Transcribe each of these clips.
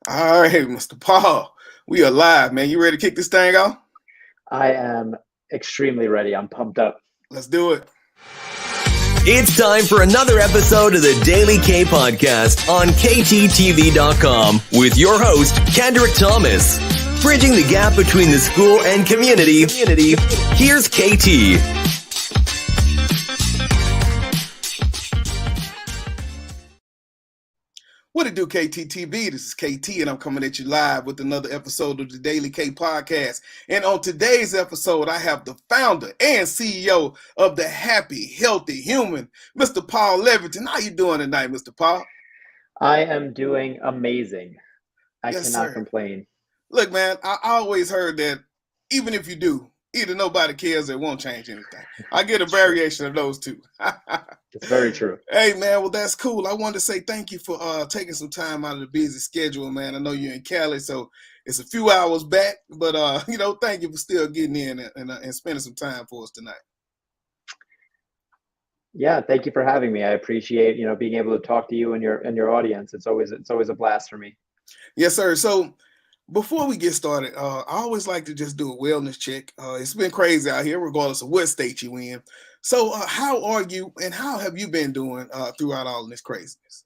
All right, Mr. Paul, we are live, man. You ready to kick this thing off? I am extremely ready. I'm pumped up. Let's do it. It's time for another episode of the Daily K Podcast on KTTV.com with your host, Kendrick Thomas. Bridging the gap between the school and community, here's KT. What it do, KTTV? This is KT, and I'm coming at you live with another episode of the Daily K Podcast. And on today's episode, I have the founder and CEO of the Happy, Healthy Human, Mr. Paul Levitin. How you doing tonight, Mr. Paul? I am doing amazing. I Yes, cannot sir. complain. Look, man, I always heard that even if you do, either nobody cares or it won't change anything. I get a variation of those two. It's very true. Hey, man, well, that's cool. I wanted to say thank you for taking some time out of the busy schedule, man. I know you're in Cali, so it's a few hours back, but, thank you for still getting in and spending some time for us tonight. Yeah, thank you for having me. I appreciate, being able to talk to you and your audience. It's always a blast for me. Yes, sir. So before we get started, I always like to just do a wellness check. It's been crazy out here, regardless of what state you're in. So how are you and how have you been doing throughout all of this craziness?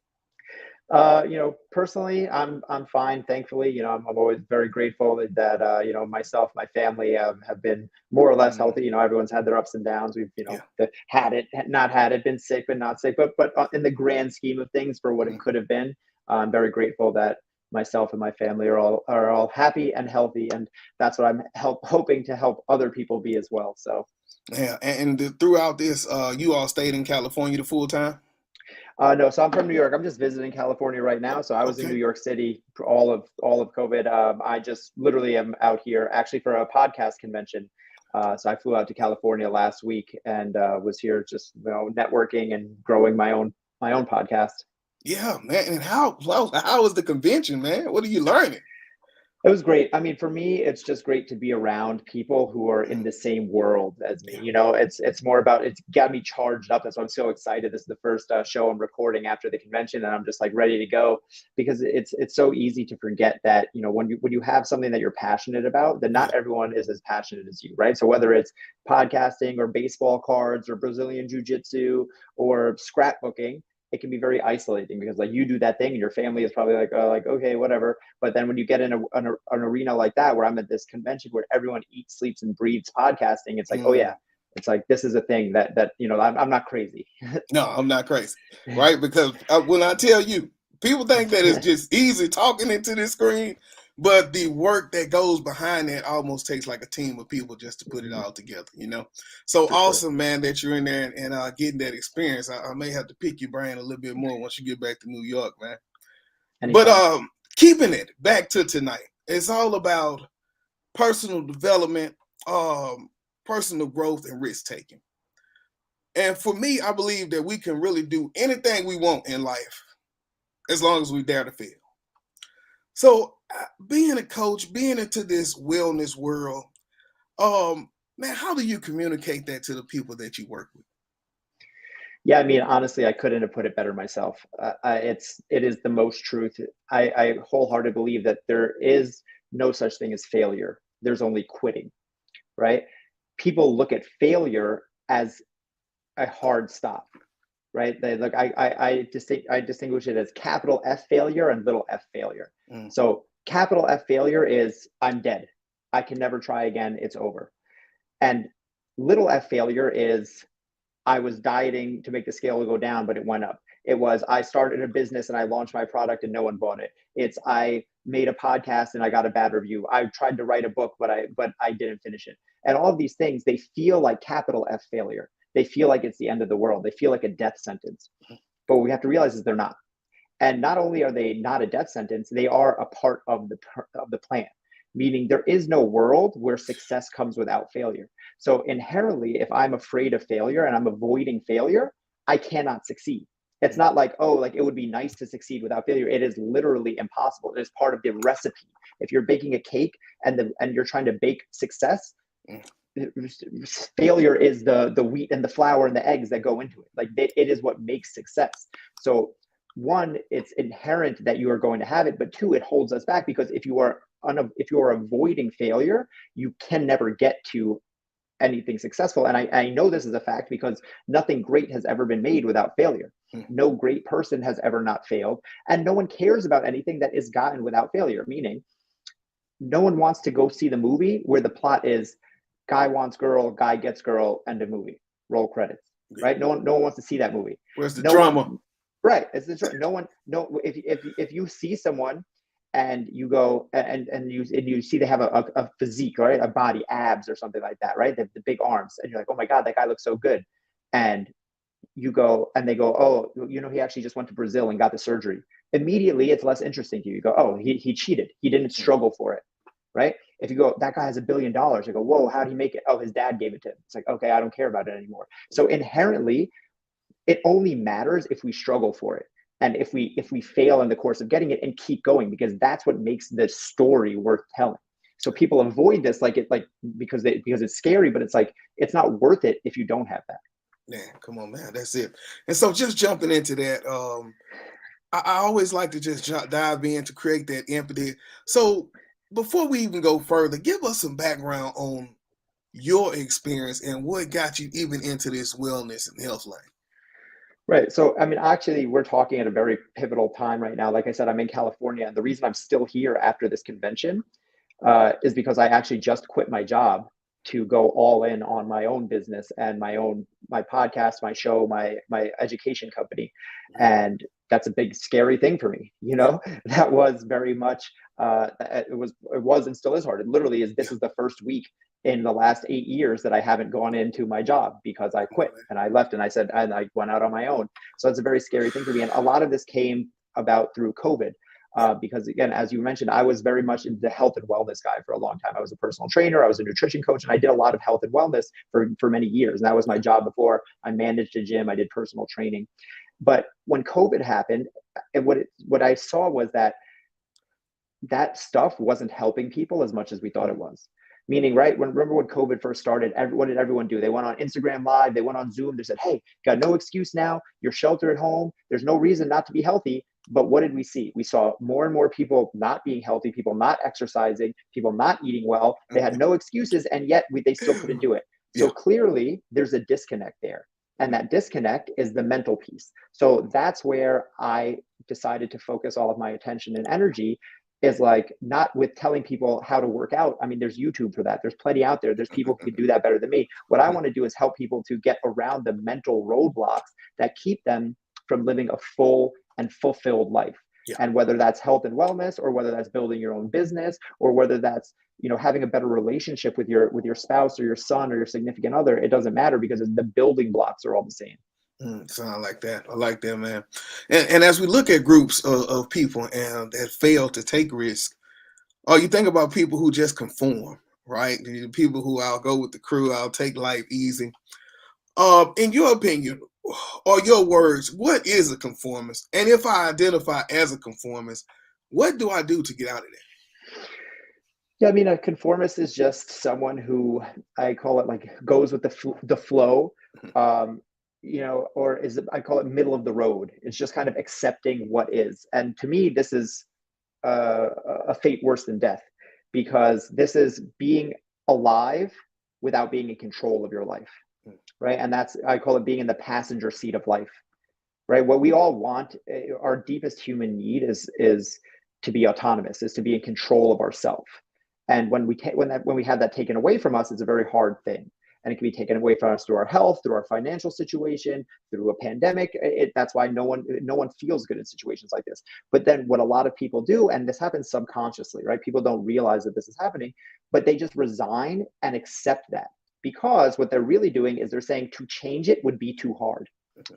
Personally, I'm fine. Thankfully, I'm always very grateful that myself, my family have been more or less healthy. Everyone's had their ups and downs. We've, Yeah. had it, not had it, been sick, but not sick. But in the grand scheme of things, for what it could have been, I'm very grateful that myself and my family are all happy and healthy, and that's what I'm hoping to help other people be as well. So. Yeah, and throughout this, you all stayed in California the full time? No, so I'm from New York. I'm just visiting California right now. So I was in New Okay. York City for all of COVID. I just literally am out here actually for a podcast convention. So I flew out to California last week and was here just networking and growing my own podcast. Yeah, man. And how was the convention, man? What are you learning? It was great. I mean, for me, it's just great to be around people who are in the same world as me. Yeah. It's more about it's got me charged up. That's why I'm so excited. This is the first show I'm recording after the convention, and I'm just like ready to go because it's so easy to forget that when you have something that you're passionate about, then Yeah. not everyone is as passionate as you, right? So whether it's podcasting or baseball cards or Brazilian jiu-jitsu or scrapbooking, it can be very isolating because like you do that thing and your family is probably like okay, whatever. But then when you get in an arena like that, where I'm at this convention where everyone eats, sleeps, and breathes podcasting, it's like, oh Mm. yeah, it's like this is a thing that I'm not crazy. No, I'm not crazy, right? Because when I tell you, people think that it's just easy talking into this screen, but the work that goes behind that almost takes like a team of people just to put it all together. So For sure. awesome, man, that you're in there and getting that experience. I may have to pick your brain a little bit more once you get back to New York, man. But Anytime. keeping it back to tonight, it's all about personal development, personal growth, and risk taking. And for me, I believe that we can really do anything we want in life as long as we dare to fail. So, being a coach, being into this wellness world, man, how do you communicate that to the people that you work with? Yeah, I mean, honestly, I couldn't have put it better myself. It is the most truth. I wholeheartedly believe that there is no such thing as failure. There's only quitting, right? People look at failure as a hard stop, right? They look, I distinguish it as capital F failure and little f failure. Mm. So capital F failure is I'm dead. I can never try again. It's over. And little f failure is I was dieting to make the scale go down, but it went up. It was I started a business and I launched my product and no one bought it. It's I made a podcast and I got a bad review. I tried to write a book, but I didn't finish it. And all of these things, they feel like capital F failure. They feel like it's the end of the world. They feel like a death sentence. But what we have to realize is they're not. And not only are they not a death sentence, they are a part of the plan. Meaning there is no world where success comes without failure. So inherently, if I'm afraid of failure and I'm avoiding failure, I cannot succeed. It's not like, oh, like it would be nice to succeed without failure. It is literally impossible. It is part of the recipe. If you're baking a cake and you're trying to bake success, Mm. failure is the wheat and the flour and the eggs that go into it. Like it is what makes success. So one, it's inherent that you are going to have it, but two, it holds us back, because if you are avoiding failure, you can never get to anything successful. And I know this is a fact because nothing great has ever been made without failure. No great person has ever not failed, and no one cares about anything that is gotten without failure, meaning no one wants to go see the movie where the plot is guy wants girl, guy gets girl, end of movie, roll credits, right? No one wants to see that movie. Where's the no drama? One, right. It's the no one. No. If you see someone and you go and you see they have a physique, right, a body, abs or something like that, right, the big arms, and you're like, oh my god, that guy looks so good, and you go and they go, oh, you know, he actually just went to Brazil and got the surgery. Immediately, it's less interesting to you. You go, oh, he cheated. He didn't struggle for it, right? If you go, that guy has $1 billion, you go, whoa, how did he make it? Oh, his dad gave it to him. It's like, okay, I don't care about it anymore. So inherently, it only matters if we struggle for it, and if we fail in the course of getting it and keep going, because that's what makes the story worth telling. So people avoid this because it's scary, but it's like, it's not worth it if you don't have that. Yeah, come on, man. That's it. And so just jumping into that, I always like to just dive in to create that empathy. So before we even go further, give us some background on your experience and what got you even into this wellness and health lane. Right. So, I mean, actually, we're talking at a very pivotal time right now. Like I said, I'm in California, and the reason I'm still here after this convention is because I actually just quit my job to go all in on my own business and my podcast, my show, my education company. And that's a big, scary thing for me. You know, that was very much, it was and still is hard. It literally is, this is the first week in the last 8 years that I haven't gone into my job because I quit and I left and I said, and I went out on my own. So it's a very scary thing for me. And a lot of this came about through COVID. Because again, as you mentioned, I was very much the health and wellness guy for a long time. I was a personal trainer, I was a nutrition coach, and I did a lot of health and wellness for many years. And that was my job before. I managed a gym, I did personal training. But when COVID happened, and what I saw was that stuff wasn't helping people as much as we thought it was. Meaning, right, remember when COVID first started, what did everyone do? They went on Instagram Live, they went on Zoom, they said, hey, got no excuse now, you're sheltered at home, there's no reason not to be healthy. But what did we see? We saw more and more people not being healthy, people not exercising, people not eating well. They had no excuses, and yet they still couldn't do it. So clearly, there's a disconnect there. And that disconnect is the mental piece. So that's where I decided to focus all of my attention and energy, is like, not with telling people how to work out. I mean, there's YouTube for that. There's plenty out there. There's people who can do that better than me. What I want to do is help people to get around the mental roadblocks that keep them from living a full and fulfilled life. And whether that's health and wellness, or whether that's building your own business, or whether that's, you know, having a better relationship with your spouse or your son or your significant other, it doesn't matter, because the building blocks are all the same. Sound like that. I like that, man. And as we look at groups of people and that fail to take risk, you think about people who just conform, right? The people who, I'll go with the crew, I'll take life easy. In your opinion, or your words, what is a conformist? And if I identify as a conformist, what do I do to get out of that? Yeah, I mean, a conformist is just someone who, I call it, like, goes with the flow, you know, or I call it middle of the road. It's just kind of accepting what is. And to me, this is a fate worse than death, because this is being alive without being in control of your life. Right. And I call it being in the passenger seat of life. Right. What we all want, our deepest human need is to be autonomous, is to be in control of ourselves. And when we have that taken away from us, it's a very hard thing. And it can be taken away from us through our health, through our financial situation, through a pandemic. That's why no one feels good in situations like this. But then what a lot of people do, and this happens subconsciously, right? People don't realize that this is happening, but they just resign and accept that. Because what they're really doing is they're saying to change it would be too hard.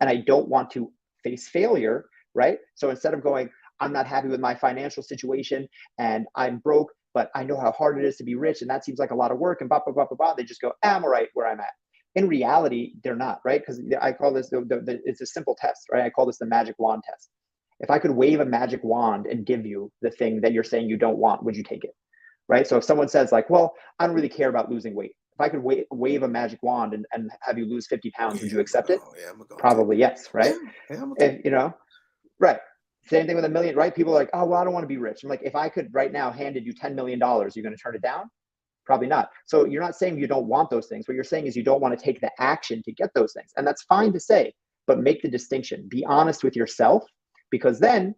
And I don't want to face failure, right? So instead of going, I'm not happy with my financial situation and I'm broke, but I know how hard it is to be rich and that seems like a lot of work and blah, blah, blah, blah, blah. They just go, I'm all right where I'm at. In reality, they're not, right? Because I call this, it's a simple test, right? I call this the magic wand test. If I could wave a magic wand and give you the thing that you're saying you don't want, would you take it? Right? So if someone says like, well, I don't really care about losing weight. If I could wave a magic wand and have you lose 50 pounds, would you accept it? Probably yes, right? Yeah, and, you know, Right. Same thing with $1 million, right? People are like, oh, well, I don't want to be rich. I'm like, if I could right now handed you $10 million, you're going to turn it down? Probably not. So you're not saying you don't want those things. What you're saying is you don't want to take the action to get those things. And that's fine to say, but make the distinction. Be honest with yourself, because then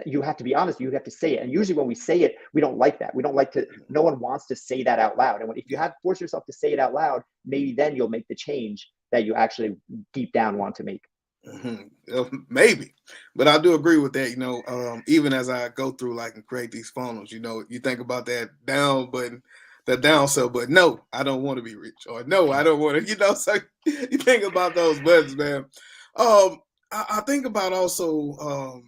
you have to be honest. You have to say it. And usually when we say it, we don't like that. We don't like to, no one wants to say that out loud. And if you force yourself to say it out loud, maybe then you'll make the change that you actually deep down want to make. Maybe, but I do agree with that. Even as I go through and create these funnels, you think about that down button, that down sell button. No, I don't want to be rich, or no, I don't want to. So you think about those buttons, man. I think about also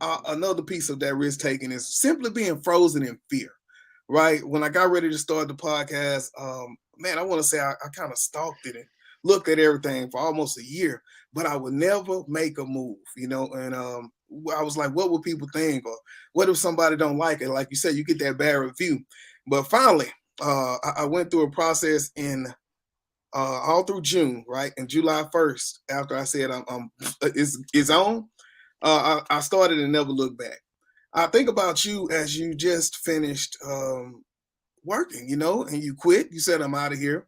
another piece of that risk taking is simply being frozen in fear. Right when I got ready to start the podcast, man, I want to say I kind of stalked it and looked at everything for almost a year, but I would never make a move, and I was like, what would people think? Or what if somebody don't like it? Like you said, you get that bad review. But finally, I went through a process in all through June, right? And July 1st, after I said it's on, I started and never looked back. I think about you as you just finished working, and you quit. You said, I'm out of here.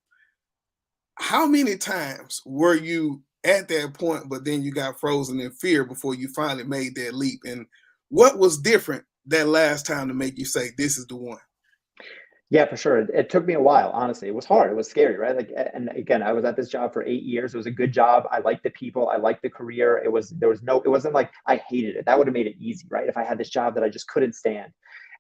How many times were you at that point, but then you got frozen in fear before you finally made that leap? And what was different that last time to make you say, this is the one? Yeah, for sure. It took me a while, honestly. It was hard. It was scary, right? And again, I was at this job for 8 years. It was a good job. I liked the people. I liked the career. It wasn't like I hated it. That would have made it easy, right? If I had this job that I just couldn't stand.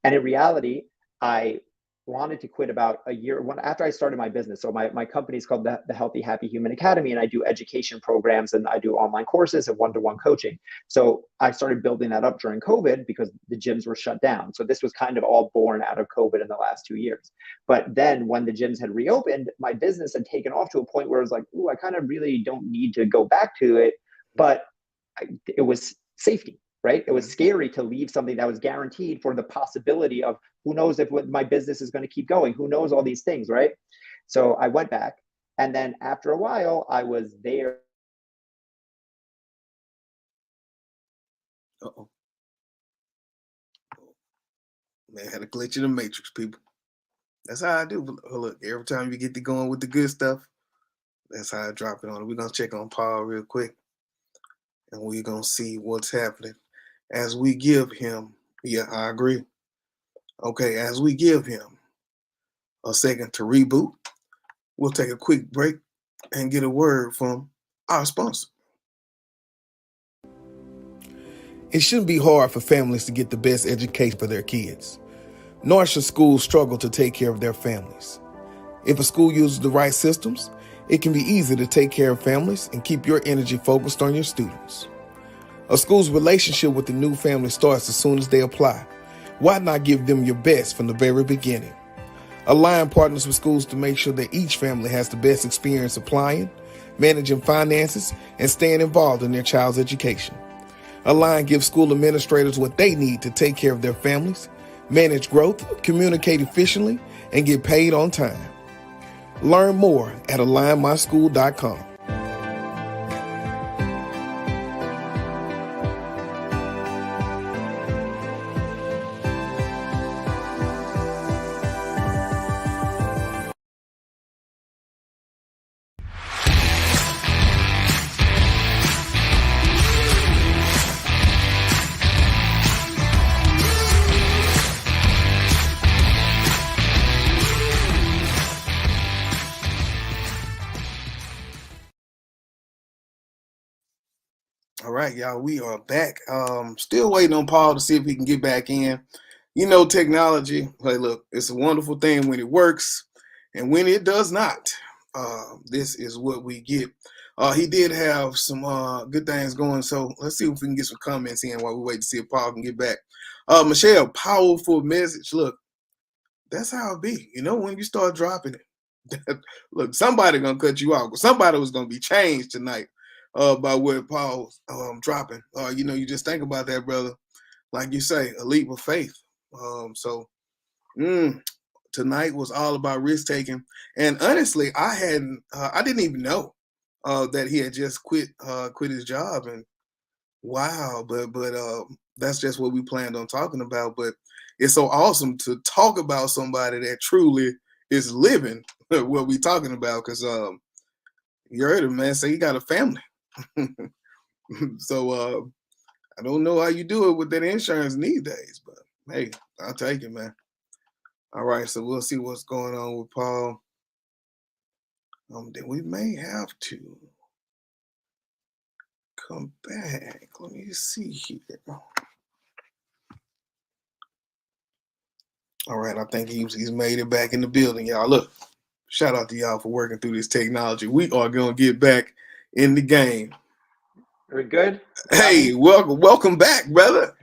And in reality, I wanted to quit about a year after I started my business. So my company is called the Healthy Happy Human Academy, and I do education programs and I do online courses and one-to-one coaching. So I started building that up during COVID because the gyms were shut down. So this was kind of all born out of COVID in the last 2 years. But then when the gyms had reopened, my business had taken off to a point where I was like, ooh, I kind of really don't need to go back to it. But it was safety. Right? It was scary to leave something that was guaranteed for the possibility of who knows if my business is going to keep going, who knows all these things, right? So I went back, and then after a while, I was there. Uh-oh. Man, I had a glitch in the matrix, people. That's how I do. Look, every time you get to going with the good stuff, that's how I drop it on it. We're going to check on Paul real quick, and we're going to see what's happening. As we give him, yeah, I agree. Okay, as we give him a second to reboot, we'll take a quick break and get a word from our sponsor. It shouldn't be hard for families to get the best education for their kids. Nor should schools struggle to take care of their families. If a school uses the right systems, it can be easy to take care of families and keep your energy focused on your students. A school's relationship with the new family starts as soon as they apply. Why not give them your best from the very beginning? Align partners with schools to make sure that each family has the best experience applying, managing finances, and staying involved in their child's education. Align gives school administrators what they need to take care of their families, manage growth, communicate efficiently, and get paid on time. Learn more at alignmyschool.com. All right, y'all, we are back. Still waiting on Paul to see if he can get back in. Technology, hey, look, it's a wonderful thing when it works, and when it does not, this is what we get. He did have some good things going, so let's see if we can get some comments in while we wait to see if Paul can get back. Michelle, powerful message. Look, that's how it be. When you start dropping it, look, somebody gonna cut you out. Somebody was gonna be changed tonight. By what Paul's dropping. You just think about that, brother. Like you say, a leap of faith. Tonight was all about risk taking. And honestly, I didn't even know that he had just quit his job. And Wow, but that's just what we planned on talking about. But it's so awesome to talk about somebody that truly is living what we talking about. Because you heard him, man. Say he got a family. So I don't know how you do it with that insurance these days, but hey, I'll take it, man. All right, so we'll see what's going on with Paul. Then we may have to come back. Let me see here. All right, I think he's made it back in the building, y'all. Look, shout out to y'all for working through this technology. We are gonna get back in the game. We're good. Hey, welcome back, brother.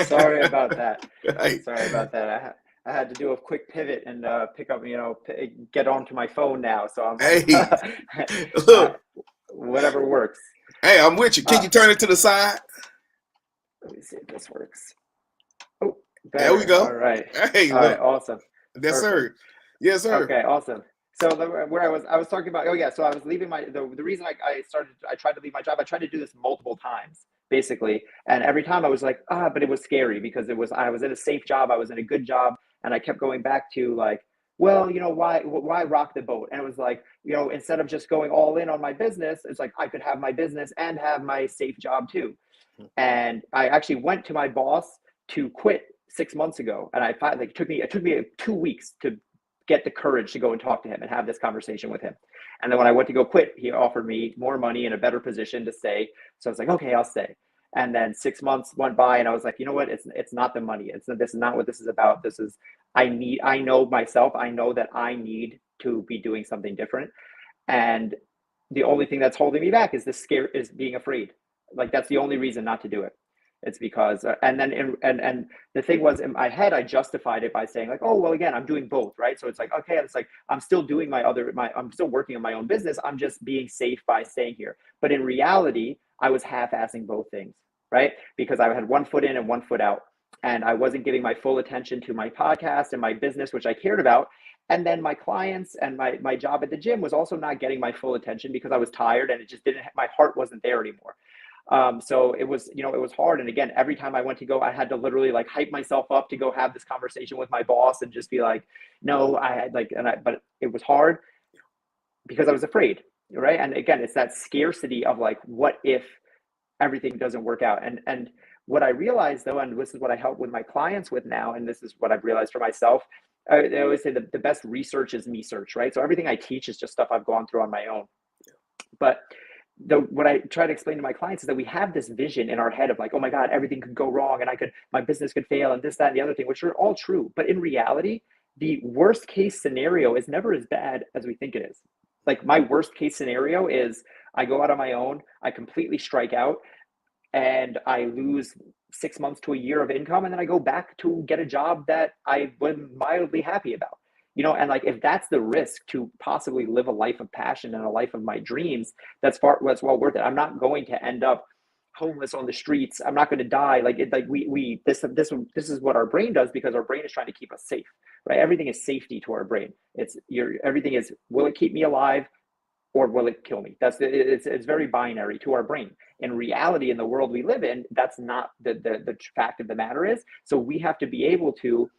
Sorry about that. Hey. Sorry about that. I had to do a quick pivot and pick up, get onto my phone now. So I'm Hey, look, whatever works. Hey, I'm with you. Can you turn it to the side? Let me see if this works. Oh, better. There we go. All right. Hey, all right, awesome. Yes, sir. Yes, sir. Okay, awesome. So where I was talking about, so I was leaving the reason I tried to leave my job, I tried to do this multiple times, basically. And every time I was like, but it was scary because I was in a safe job, I was in a good job, and I kept going back to like, well, why rock the boat? And it was like, instead of just going all in on my business, it's like I could have my business and have my safe job too. And I actually went to my boss to quit 6 months ago, and it took me 2 weeks to get the courage to go and talk to him and have this conversation with him. And then when I went to go quit, he offered me more money and a better position to stay. So I was like, okay, I'll stay. And then 6 months went by, and I was like, you know what? It's not the money. This is not what this is about. I know myself. I know that I need to be doing something different. And the only thing that's holding me back is is being afraid. Like that's the only reason not to do it. It's because, and the thing was in my head, I justified it by saying like, oh, well, again, I'm doing both, right? So it's like, okay, it's like, I'm still doing I'm still working on my own business. I'm just being safe by staying here. But in reality, I was half-assing both things, right? Because I had one foot in and one foot out, and I wasn't giving my full attention to my podcast and my business, which I cared about. And then my clients and my job at the gym was also not getting my full attention because I was tired and my heart wasn't there anymore. So it was hard. And again, every time I went to go, I had to literally like hype myself up to go have this conversation with my boss and just be like, no, but it was hard because I was afraid. Right. And again, it's that scarcity of like, what if everything doesn't work out? And what I realized though, and this is what I help with my clients with now, and this is what I've realized for myself, I always say that the best research is me search, right? So everything I teach is just stuff I've gone through on my own. But what I try to explain to my clients is that we have this vision in our head of like, oh my God, everything could go wrong and my business could fail and this, that, and the other thing, which are all true. But in reality, the worst case scenario is never as bad as we think it is. Like my worst case scenario is I go out on my own, I completely strike out, and I lose 6 months to a year of income, and then I go back to get a job that I was mildly happy about. And like if that's the risk to possibly live a life of passion and a life of my dreams, that's well worth it. I'm not going to end up homeless on the streets. I'm not going to die. This is what our brain does because our brain is trying to keep us safe, right? Everything is safety to our brain. Everything is, will it keep me alive or will it kill me? It's very binary to our brain. In reality, in the world we live in, that's not the fact of the matter is. So we have to be able to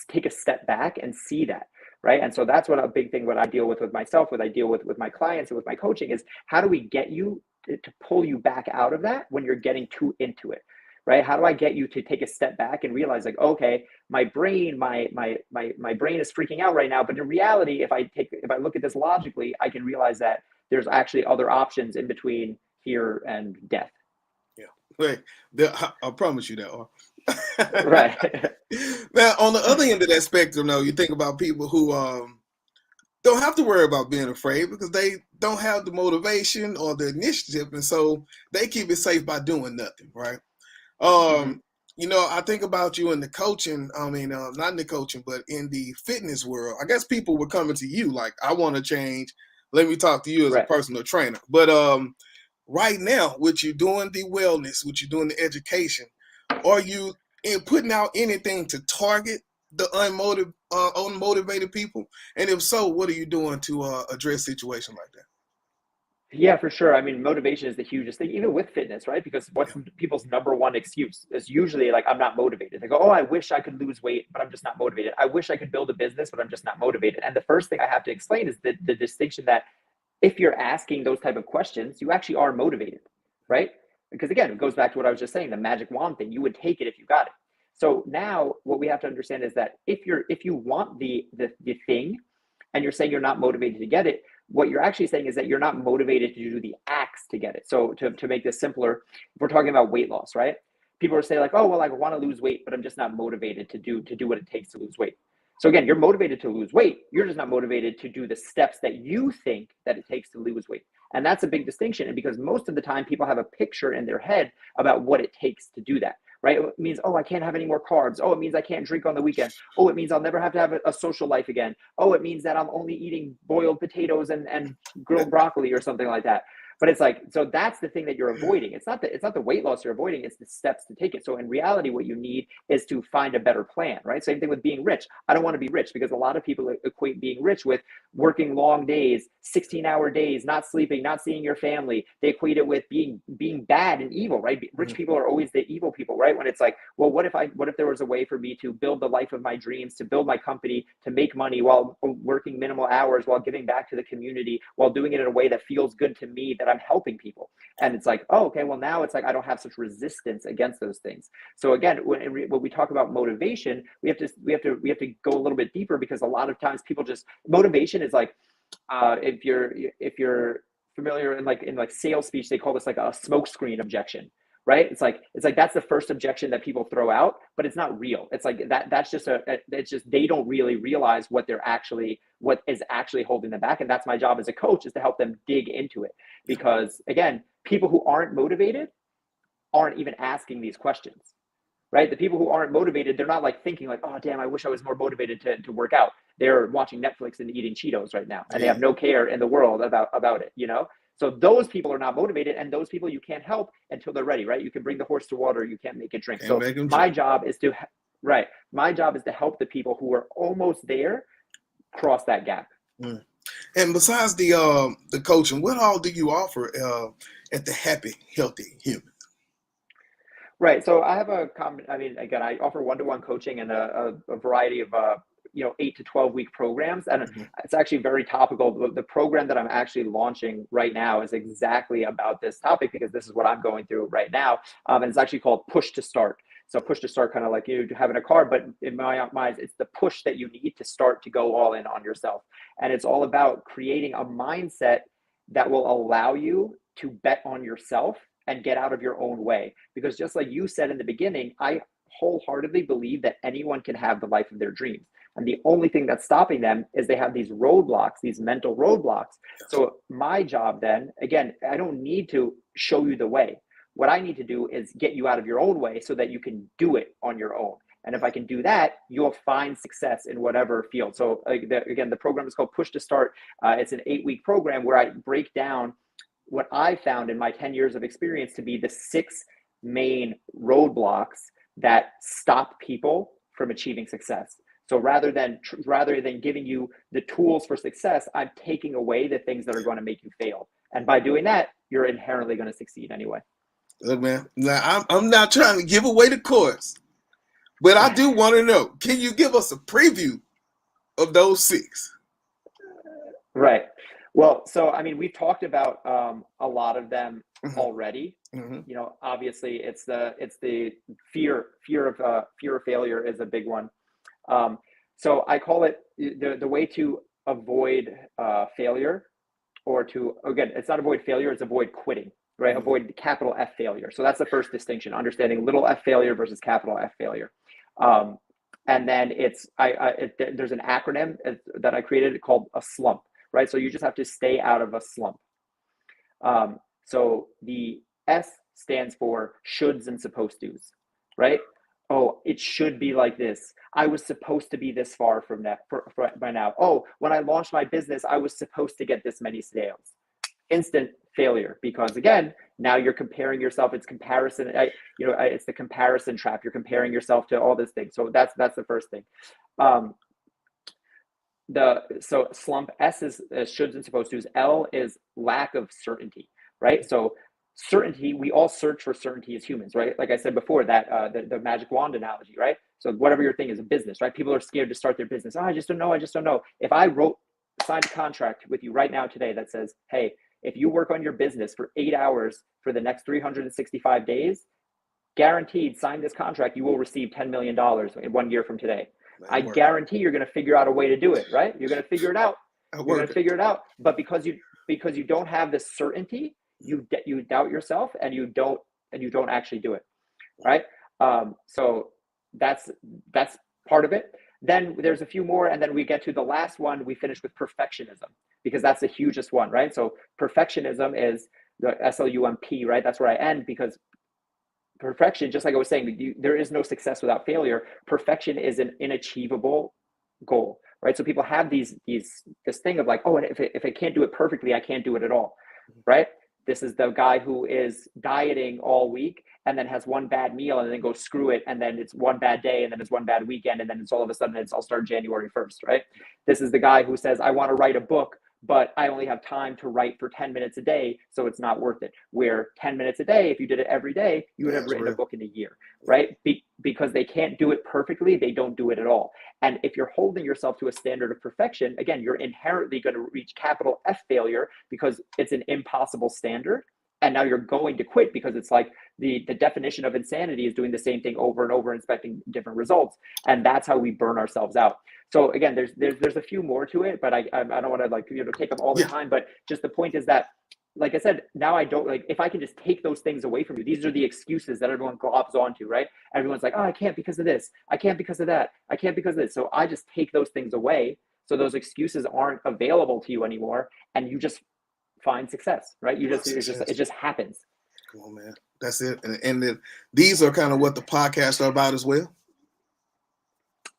take a step back and see that, right? And so that's what a big thing, what I deal with myself, what I deal with my clients and with my coaching is how do we get you to pull you back out of that when you're getting too into it, right? How do I get you to take a step back and realize like, okay, my brain is freaking out right now, but in reality, if I look at this logically, I can realize that there's actually other options in between here and death. Yeah, wait, I promise you that. Right. Now, on the other end of that spectrum, though, you think about people who don't have to worry about being afraid because they don't have the motivation or the initiative, and so they keep it safe by doing nothing, right? I think about you in the coaching. I mean, not in the coaching, but in the fitness world. I guess people were coming to you like, I want to change. Let me talk to you as a personal trainer. But right now, what you're doing the wellness, what you're doing the education, are you putting out anything to target the unmotivated people? And if so, what are you doing to address situations like that? Yeah, for sure. I mean, motivation is the hugest thing, even with fitness, right? Because what's Yeah. people's number one excuse is usually like, I'm not motivated. They go, oh, I wish I could lose weight, but I'm just not motivated. I wish I could build a business, but I'm just not motivated. And the first thing I have to explain is the distinction that if you're asking those type of questions, you actually are motivated, right? Because again, it goes back to what I was just saying, the magic wand thing. You would take it if you got it. So now what we have to understand is that if you want the thing and you're saying you're not motivated to get it, what you're actually saying is that you're not motivated to do the acts to get it. So to make this simpler, if we're talking about weight loss, right? People are saying like, oh, well, I want to lose weight, but I'm just not motivated to do what it takes to lose weight. So again, you're motivated to lose weight. You're just not motivated to do the steps that you think that it takes to lose weight. And that's a big distinction. And because most of the time people have a picture in their head about what it takes to do that, right? It means, oh, I can't have any more carbs. Oh, it means I can't drink on the weekend. Oh, it means I'll never have to have a social life again. Oh, it means that I'm only eating boiled potatoes and grilled broccoli or something like that. But it's like, so that's the thing that you're avoiding. It's not the weight loss you're avoiding, it's the steps to take it. So in reality, what you need is to find a better plan, right? Same thing with being rich. I don't want to be rich because a lot of people equate being rich with working long days, 16-hour days, not sleeping, not seeing your family. They equate it with being bad and evil, right? Rich people are always the evil people, right? When it's like, well, what if there was a way for me to build the life of my dreams, to build my company, to make money while working minimal hours, while giving back to the community, while doing it in a way that feels good to me, that I'm helping people. And it's like, oh, okay, well, now it's like I don't have such resistance against those things. So again, when we talk about motivation, we have to go a little bit deeper, because a lot of times people just, motivation is like, if you're familiar in like sales speech, they call this like a smokescreen objection, right? It's like that's the first objection that people throw out, but it's not real. It's like that's just it's just, they don't really realize what is actually holding them back. And that's my job as a coach, is to help them dig into it. Because again, people who aren't motivated aren't even asking these questions, right? The people who aren't motivated, they're not like thinking like, oh damn, I wish I was more motivated to work out. They're watching Netflix and eating Cheetos right now, and they have no care in the world about it, you know? So those people are not motivated, and those people you can't help until they're ready, right? You can bring the horse to water, you can't make it drink. So my job is to help the people who are almost there cross that gap. And besides the coaching, what all do you offer at the Happy Healthy Human? Right. So I have again, I offer one-to-one coaching and a variety of 8 to 12 week programs. And it's actually very topical. The program that I'm actually launching right now is exactly about this topic, because this is what I'm going through right now. And it's actually called Push to Start. So push to start, kind of like you having a car, but in my mind, it's the push that you need to start to go all in on yourself. And it's all about creating a mindset that will allow you to bet on yourself and get out of your own way. Because just like you said in the beginning, I wholeheartedly believe that anyone can have the life of their dreams. And the only thing that's stopping them is they have these roadblocks, these mental roadblocks. So my job then, again, I don't need to show you the way. What I need to do is get you out of your own way so that you can do it on your own. And if I can do that, you'll find success in whatever field. So again, the program is called Push to Start. It's an 8-week program where I break down what I found in my 10 years of experience to be the 6 main roadblocks that stop people from achieving success. So rather than giving you the tools for success, I'm taking away the things that are going to make you fail. And by doing that, you're inherently going to succeed anyway. Look, man, now I'm not trying to give away the course, but I do want to know, can you give us a preview of those 6? Right. Well, so, I mean, we've talked about a lot of them already. Obviously it's the fear of failure is a big one. So I call it the way to avoid failure, or to, again, it's not avoid failure, it's avoid quitting, right? Avoid capital F failure. So that's the first distinction, understanding little f failure versus capital F failure. And then there's an acronym that I created called a slump, right? So you just have to stay out of a slump. So the S stands for shoulds and supposed to's, right? Oh, it should be like this. I was supposed to be this far from that by now. Oh, when I launched my business, I was supposed to get this many sales. Instant failure, because again, now you're comparing yourself. It's comparison. It's the comparison trap. You're comparing yourself to all these things. So that's the first thing. So slump, S is shoulds and supposed to's, L is lack of certainty, right? So certainty, we all search for certainty as humans, right? Like I said before, that the magic wand analogy, right? So whatever your thing is, a business, right? People are scared to start their business. Oh, I just don't know. I just don't know. If I signed a contract with you right now today that says, hey, if you work on your business for 8 hours for the next 365 days, guaranteed, sign this contract, you will receive $10 million in 1 year from today. I guarantee you're going to figure out a way to do it, right? You're going to figure it out. You're going to figure it out. But because you don't have this certainty, you doubt yourself and you don't actually do it, right? So that's part of it. Then there's a few more, and then we get to the last one. We finish with perfectionism, because that's the hugest one, right? So perfectionism is the SLUMP, right? That's where I end, because perfection, just like I was saying, there is no success without failure. Perfection is an inachievable goal, right? So people have this thing of like, oh, and if I can't do it perfectly, I can't do it at all, right? This is the guy who is dieting all week and then has one bad meal and then goes screw it, and then it's one bad day, and then it's one bad weekend, and then it's all of a sudden I'll start January 1st, right? This is the guy who says, I want to write a book, but I only have time to write for 10 minutes a day, so it's not worth it. Where 10 minutes a day, if you did it every day, you would have written a book in a year, right? Because they can't do it perfectly, they don't do it at all. And if you're holding yourself to a standard of perfection, again, you're inherently going to reach capital F failure, because it's an impossible standard. And now you're going to quit, because it's like the definition of insanity is doing the same thing over and over, expecting different results. And that's how we burn ourselves out. So again, there's a few more to it, but I don't want to take up all the time. But just the point is that, like I said, now I don't if I can just take those things away from you. These are the excuses that everyone globs onto, right? Everyone's like, oh, I can't because of this. I can't because of that. I can't because of this. So I just take those things away, so those excuses aren't available to you anymore, and you just find success, right? It just happens. Come on, man. That's it. And then these are kind of what the podcasts are about as well.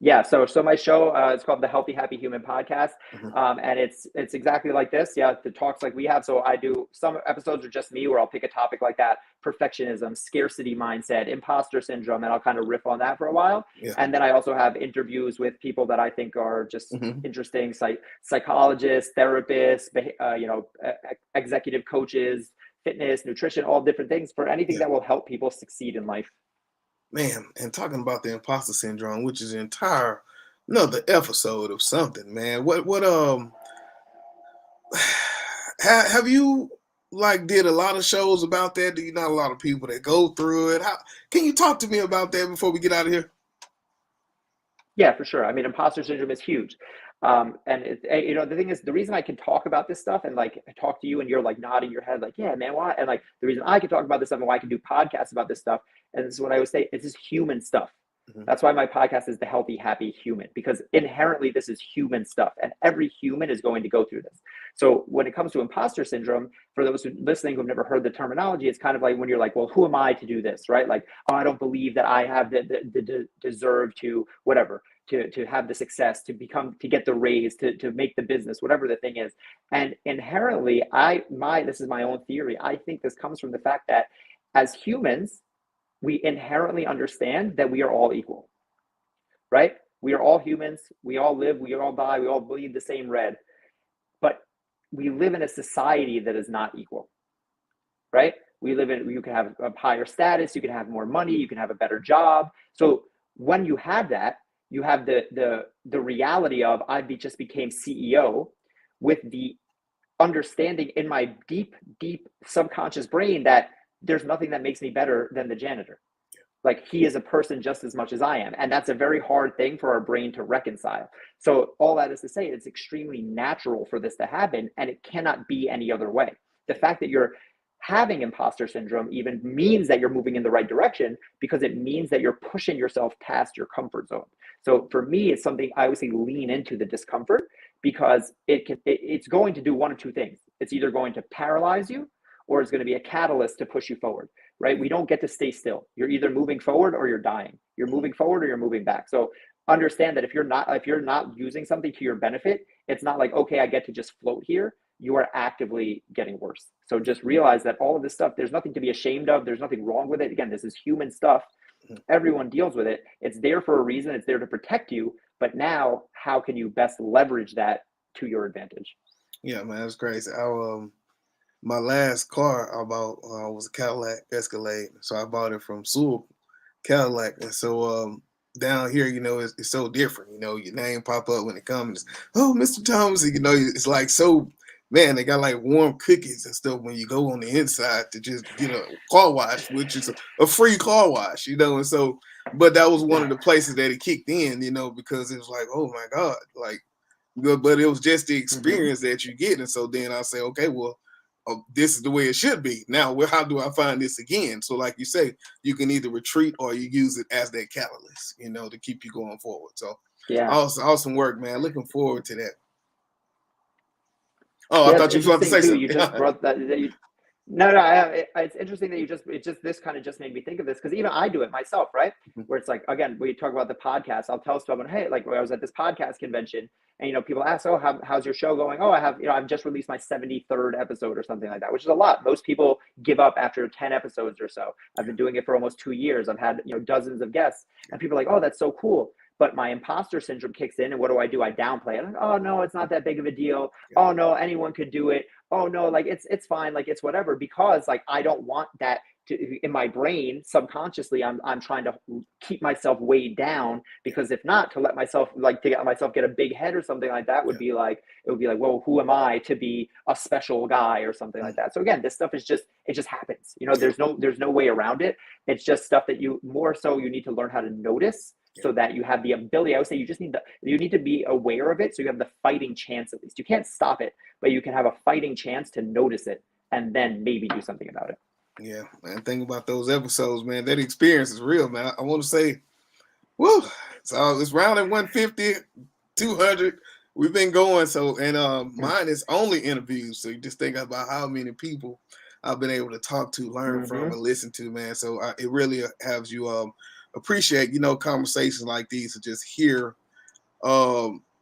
Yeah. So my show, it's called the Healthy, Happy Human Podcast. And it's exactly like this. Yeah. The talks like we have. So I do, some episodes are just me, where I'll pick a topic like that: perfectionism, scarcity mindset, imposter syndrome. And I'll kind of riff on that for a while. Yeah. And then I also have interviews with people that I think are just interesting, psychologists, therapists, executive coaches, fitness, nutrition, all different things, for anything that will help people succeed in life. Man, and talking about the imposter syndrome, which is another episode of something, man. What have you did a lot of shows about that? Do you know a lot of people that go through it? Can you talk to me about that before we get out of here? Yeah, for sure. I mean, imposter syndrome is huge. And the thing is, the reason I can talk about this stuff and I talk to you and you're nodding your head yeah, man, why? And the reason I can talk about this stuff and why I can do podcasts about this stuff, and this is what I would say, it's just human stuff. That's why my podcast is the Healthy, Happy Human, because inherently this is human stuff, and every human is going to go through this. So when it comes to imposter syndrome, for those listening who've never heard the terminology, it's kind of like when you're well, who am I to do this, right? Oh, I don't believe that I have the deserve to whatever, to have the success, to get the raise, to make the business, whatever the thing is. And inherently, this is my own theory. I think this comes from the fact that as humans, we inherently understand that we are all equal, right? We are all humans. We all live, we all die, we all bleed the same red. But we live in a society that is not equal, right? You can have a higher status, you can have more money, you can have a better job. So when you have that, you have the reality of just became CEO, with the understanding in my deep subconscious brain that there's nothing that makes me better than the janitor. He is a person just as much as I am. And that's a very hard thing for our brain to reconcile. So all that is to say, it's extremely natural for this to happen, and it cannot be any other way. The fact that you're having imposter syndrome even means that you're moving in the right direction, because it means that you're pushing yourself past your comfort zone. So for me, it's something I always say, lean into the discomfort, because it's going to do one of two things. It's either going to paralyze you, or it's going to be a catalyst to push you forward, right? We don't get to stay still. You're either moving forward or you're dying. You're moving forward or you're moving back. So understand that if you're not using something to your benefit, it's not okay, I get to just float here. You are actively getting worse. So just realize that all of this stuff, there's nothing to be ashamed of. There's nothing wrong with it. Again, this is human stuff. Everyone deals with it. It's there for a reason. It's there to protect you. But now, how can you best leverage that to your advantage? Yeah, man, that's crazy. My last car I bought was a Cadillac Escalade. So I bought it from Sewell Cadillac. And so down here, it's so different. Your name pop up when it comes. Oh, Mr. Thomas, it's like so, man, they got like warm cookies and stuff when you go on the inside to just get a car wash, which is a free car wash, and so, but that was one of the places that it kicked in, because it was like, oh my God, like, but it was just the experience that you get. And so then I say, okay, well, this is the way it should be. Now, how do I find this again? So like you say, you can either retreat or you use it as that catalyst, to keep you going forward. So yeah, awesome work, man. Looking forward to that. Oh, yeah, I thought you were about to say something. You just brought that. No, it's interesting that this kind of just made me think of this, because even I do it myself, right? Where it's like, again, we talk about the podcast. I'll tell someone, hey, like when I was at this podcast convention, and people ask, oh, how's your show going? Oh, I've just released my 73rd episode or something like that, which is a lot. Most people give up after 10 episodes or so. I've been doing it for almost 2 years. I've had dozens of guests, and people are like, oh, that's so cool. But my imposter syndrome kicks in, and what do? I downplay it. I'm like, oh no, it's not that big of a deal. Oh no, anyone could do it. Oh no, like it's fine, like it's whatever, because like I don't want that to, in my brain subconsciously, I'm trying to keep myself weighed down, because if not, to let myself get a big head or something like that would be like, well, who am I to be a special guy or something like that? So again, this stuff is it just happens. There's no way around it. It's just stuff that you need to learn how to notice, so that you have the ability. I would say you need to be aware of it, so you have the fighting chance. At least you can't stop it, but you can have a fighting chance to notice it and then maybe do something about it. Yeah, man. Think about those episodes, man. That experience is real, man. I want to say, woo. So it's round at 150, 200. We've been going. So, and mine is only interviews. So you just think about how many people I've been able to talk to, learn from, and listen to, man. So it really has you appreciate, conversations like these, to just hear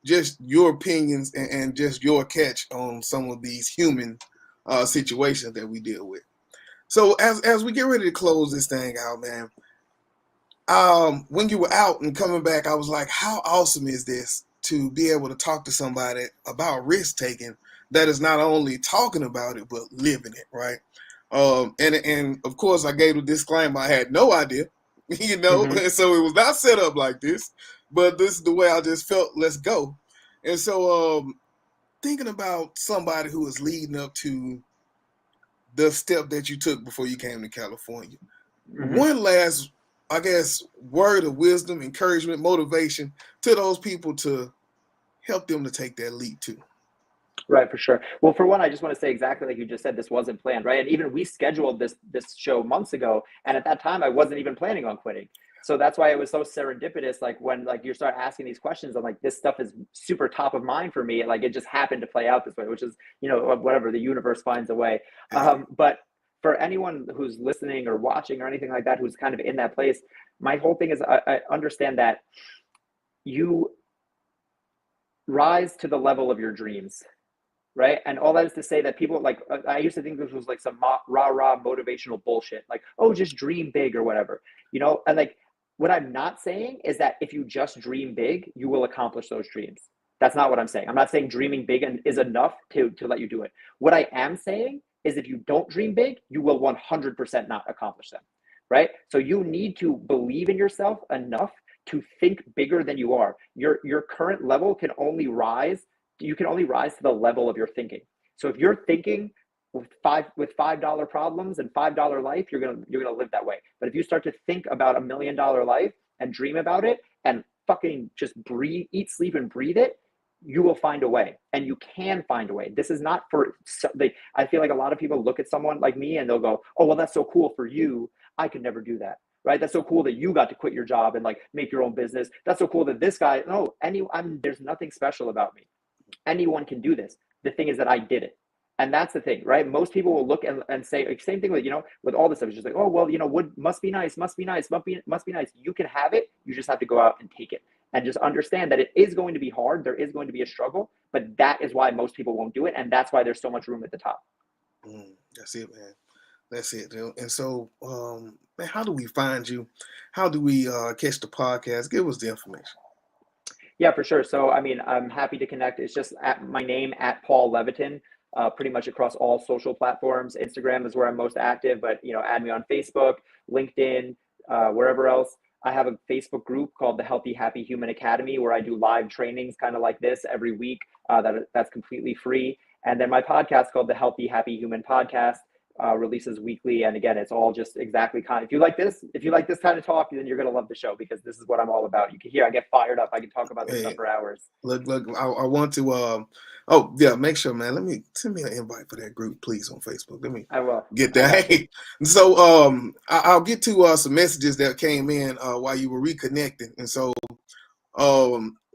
just your opinions and just your catch on some of these human situations that we deal with. So as we get ready to close this thing out, man, when you were out and coming back, I was like, how awesome is this to be able to talk to somebody about risk taking that is not only talking about it, but living it, right? And of course, I gave a disclaimer. I had no idea, and so it was not set up like this, but this is the way I just felt, let's go. And so thinking about somebody who is leading up to the step that you took before you came to California. One last, I guess, word of wisdom, encouragement, motivation to those people to help them to take that leap too. Right, for sure. Well, for one, I just want to say exactly like you just said, this wasn't planned, right? And even we scheduled this show months ago, and at that time, I wasn't even planning on quitting. So that's why it was so serendipitous. Like when you start asking these questions, I'm like, this stuff is super top of mind for me. Like it just happened to play out this way, which is, whatever, the universe finds a way. But for anyone who's listening or watching or anything like that, who's kind of in that place, my whole thing is I understand that you rise to the level of your dreams. Right. And all that is to say that people like, I used to think this was like some rah motivational bullshit, like, oh, just dream big or whatever, and like, what I'm not saying is that if you just dream big, you will accomplish those dreams. That's not what I'm saying. I'm not saying dreaming big is enough to let you do it. What I am saying is if you don't dream big, you will 100% not accomplish them. Right. So you need to believe in yourself enough to think bigger than you are. Your current level can only rise. You can only rise to the level of your thinking. So if you're thinking with $5 problems and $5 life, you're gonna live that way. But if you start to think about $1 million life and dream about it and fucking just breathe, eat, sleep, and breathe it, you will find a way, and you can find a way. This is not for I feel like a lot of people look at someone like me and they'll go, oh, well, that's so cool for you. I could never do that. Right? That's so cool that you got to quit your job and like make your own business. That's so cool that this guy, there's nothing special about me. Anyone can do this. The thing is that I did it. And that's the thing, right? Most people will look and say, like, same thing with, with all this stuff. It's just like, oh, well, wood must be nice, must be nice. You can have it. You just have to go out and take it. And just understand that it is going to be hard. There is going to be a struggle, but that is why most people won't do it. And that's why there's so much room at the top. That's it, man. That's it. And so, man, how do we find you? How do we catch the podcast? Give us the information. Yeah, for sure. So, I mean, I'm happy to connect. It's just at my name, at Paul Levitin, pretty much across all social platforms. Instagram is where I'm most active, but, add me on Facebook, LinkedIn, wherever else. I have a Facebook group called the Healthy Happy Human Academy, where I do live trainings kind of like this every week. That's completely free. And then my podcast called the Healthy Happy Human Podcast releases weekly. And again, it's all just exactly if you like this kind of talk, then you're going to love the show, because this is what I'm all about. You can hear I get fired up. I can talk about this stuff for hours. Look, I want to, make sure, man, send me an invite for that group, please, on Facebook. I will get that. Hey, so I'll get to some messages that came in while you were reconnecting. And so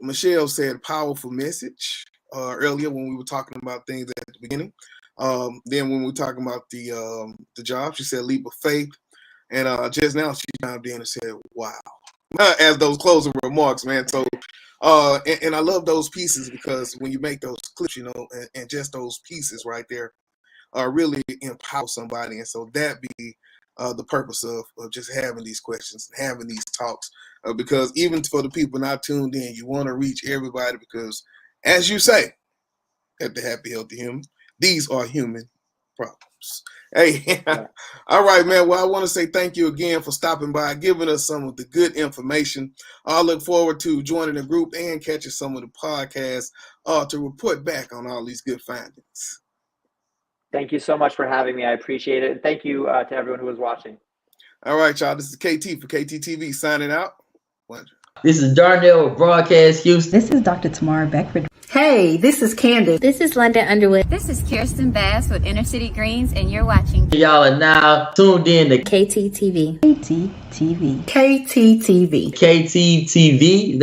Michelle said powerful message earlier when we were talking about things at the beginning. Then when we were talking about the job, she said leap of faith. And just now she chimed in and said, wow, as those closing remarks, man. So and I love those pieces, because when you make those clips, and just those pieces right there really empower somebody. And so that be the purpose of just having these questions, having these talks, because even for the people not tuned in, you want to reach everybody, because as you say at the Happy Healthy Human, these are human problems. Hey, all right, man. Well, I want to say thank you again for stopping by, giving us some of the good information. I look forward to joining the group and catching some of the podcasts to report back on all these good findings. Thank you so much for having me. I appreciate it. And thank you to everyone who was watching. All right, y'all. This is KT for KTTV signing out. This is Darnell with Broadcast Houston. This is Dr. Tamara Beckford. Hey, this is Candace. This is London Underwood. This is Kirsten Bass with Inner City Greens, and you're watching. Y'all are now tuned in to KTTV. KTTV. KTTV. KTTV.